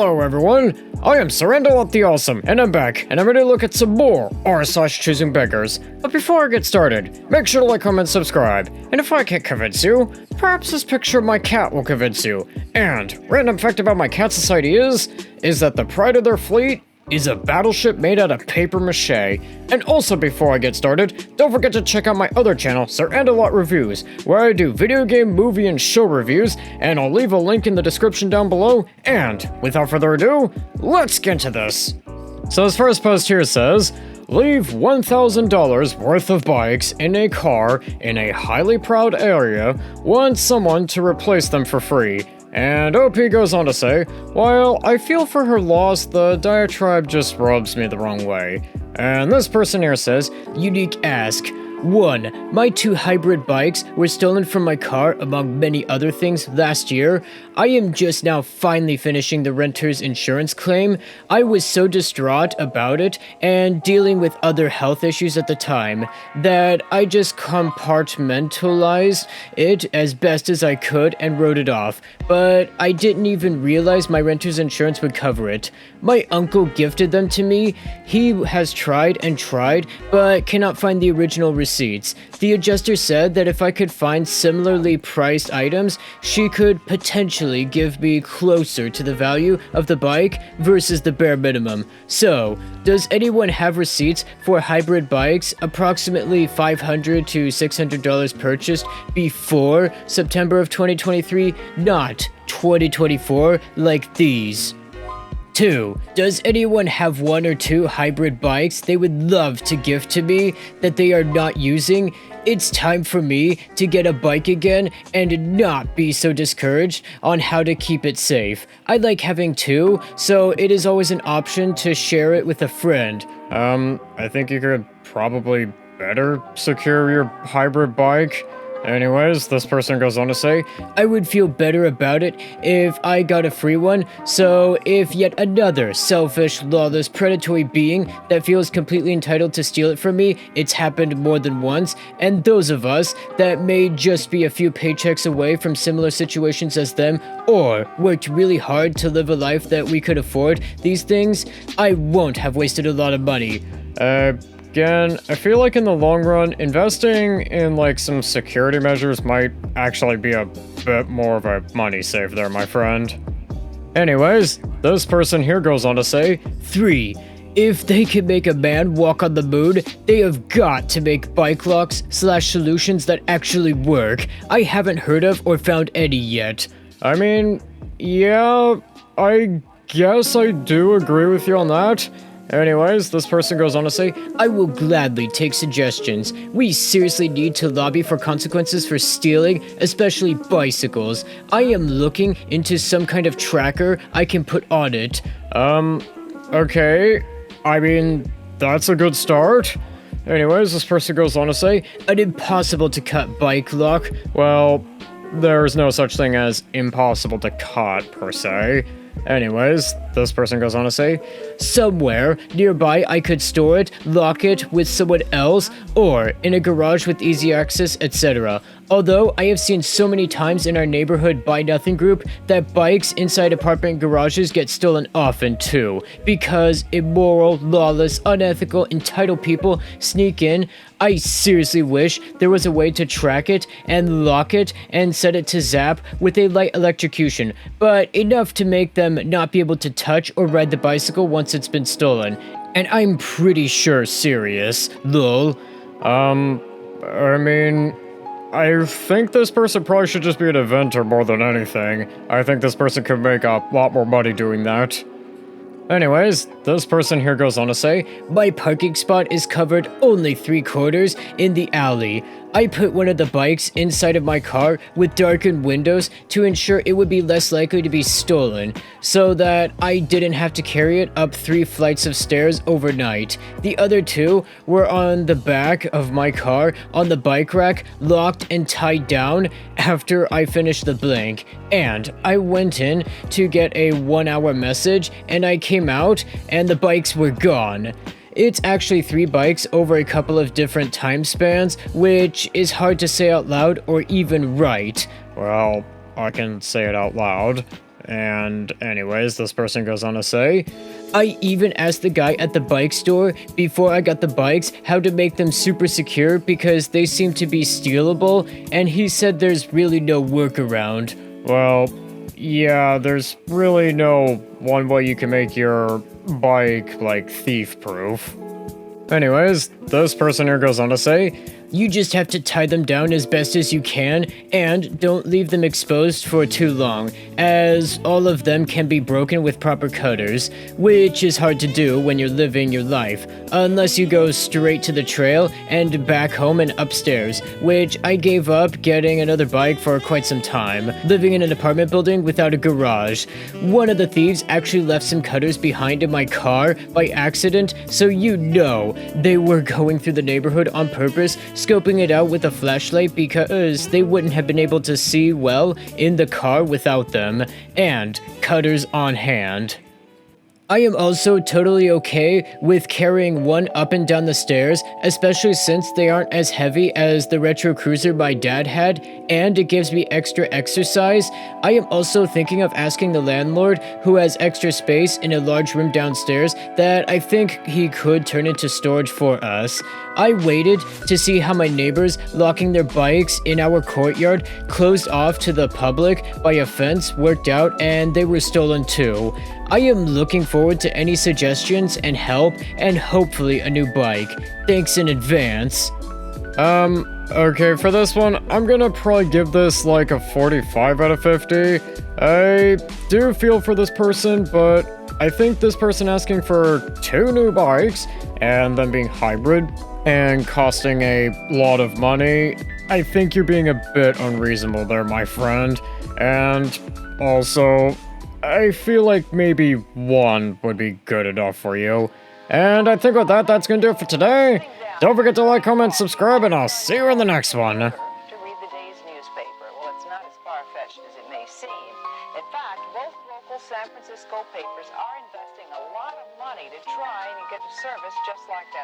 Hello everyone, I am Surrender the Awesome, and I'm back, and I'm ready to look at some more r/Choosing Beggars. But before I get started, make sure to like, comment, subscribe, and if I can't convince you, perhaps this picture of my cat will convince you. And, random fact about my cat society is that the pride of their fleet is a battleship made out of paper mache. And also before I get started, don't forget to check out my other channel, Sir Andalot Reviews, where I do video game, movie, and show reviews, and I'll leave a link in the description down below, and without further ado, let's get into this. So this first post here says, leave $1,000 worth of bikes in a car in a highly proud area, want someone to replace them for free. And OP goes on to say, while I feel for her loss, the diatribe just rubs me the wrong way. And this person here says, unique ask. 1. My 2 hybrid bikes were stolen from my car among many other things last year. I am just now finally finishing the renter's insurance claim. I was so distraught about it and dealing with other health issues at the time that I just compartmentalized it as best as I could and wrote it off. But I didn't even realize my renter's insurance would cover it. My uncle gifted them to me. He has tried and tried, but cannot find the original receipts. The adjuster said that if I could find similarly priced items, she could potentially give me closer to the value of the bike versus the bare minimum. So, does anyone have receipts for hybrid bikes approximately $500 to $600 purchased before September of 2023, not 2024 like these? 2. Does anyone have 1 or 2 hybrid bikes they would love to gift to me that they are not using? It's time for me to get a bike again and not be so discouraged on how to keep it safe. I like having 2, so it is always an option to share it with a friend. I think you could probably better secure your hybrid bike. Anyways, this person goes on to say, I would feel better about it if I got a free one, so if yet another selfish, lawless, predatory being that feels completely entitled to steal it from me, it's happened more than once, and those of us that may just be a few paychecks away from similar situations as them, or worked really hard to live a life that we could afford these things, I won't have wasted a lot of money. Again, I feel like in the long run, investing in like some security measures might actually be a bit more of a money save there, my friend. Anyways, this person here goes on to say, 3. If they can make a man walk on the moon, they have got to make bike locks / solutions that actually work. I haven't heard of or found any yet. I mean, yeah, I guess I do agree with you on that. Anyways, this person goes on to say, I will gladly take suggestions. We seriously need to lobby for consequences for stealing, especially bicycles. I am looking into some kind of tracker I can put on it. Okay. I mean, that's a good start. Anyways, this person goes on to say, an impossible to cut bike lock. Well, there's no such thing as impossible to cut, per se. Anyways, this person goes on to say, somewhere nearby I could store it, lock it with someone else, or in a garage with easy access, etc. Although I have seen so many times in our neighborhood Buy Nothing group that bikes inside apartment garages get stolen often too, because immoral, lawless, unethical, entitled people sneak in. I seriously wish there was a way to track it and lock it and set it to zap with a light electrocution, but enough to make them not be able to touch or ride the bicycle once it's been stolen. And I'm pretty sure serious, lol. I mean, I think this person probably should just be an inventor more than anything. I think this person could make a lot more money doing that. Anyways, this person here goes on to say, my parking spot is covered only 3/4 in the alley. I put one of the bikes inside of my car with darkened windows to ensure it would be less likely to be stolen, so that I didn't have to carry it up 3 flights of stairs overnight. The other 2 were on the back of my car on the bike rack, locked and tied down after I finished the blank. And I went in to get a 1-hour message, and I came out and the bikes were gone. It's actually 3 bikes over a couple of different time spans, which is hard to say out loud or even write. Well, I can say it out loud. And anyways, this person goes on to say, I even asked the guy at the bike store before I got the bikes how to make them super secure because they seem to be stealable, and he said there's really no workaround. Well, yeah, there's really no one way you can make your bike, like, thief-proof. Anyways, this person here goes on to say, you just have to tie them down as best as you can, and don't leave them exposed for too long, as all of them can be broken with proper cutters, which is hard to do when you're living your life, unless you go straight to the trail and back home and upstairs, which I gave up getting another bike for quite some time, living in an apartment building without a garage. One of the thieves actually left some cutters behind in my car by accident, so you know they were going through the neighborhood on purpose, scoping it out with a flashlight because they wouldn't have been able to see well in the car without them, and cutters on hand. I am also totally okay with carrying one up and down the stairs, especially since they aren't as heavy as the retro cruiser my dad had, and it gives me extra exercise. I am also thinking of asking the landlord, who has extra space in a large room downstairs, that I think he could turn into storage for us. I waited to see how my neighbors locking their bikes in our courtyard, closed off to the public by a fence, worked out, and they were stolen too. I am looking forward to any suggestions and help, and hopefully a new bike. Thanks in advance. Okay, for this one, I'm gonna probably give this like a 45 out of 50. I do feel for this person, but I think this person asking for 2 new bikes, and them being hybrid, and costing a lot of money, I think you're being a bit unreasonable there, my friend. And also, I feel like maybe 1 would be good enough for you. And I think with that, that's gonna do it for today. Don't forget to like, comment, subscribe, and I'll see you in the next one. To read the day's newspaper. Well, it's not as far-fetched as it may seem. In fact, both local San Francisco papers are investing a lot of money to try and get a service just like that.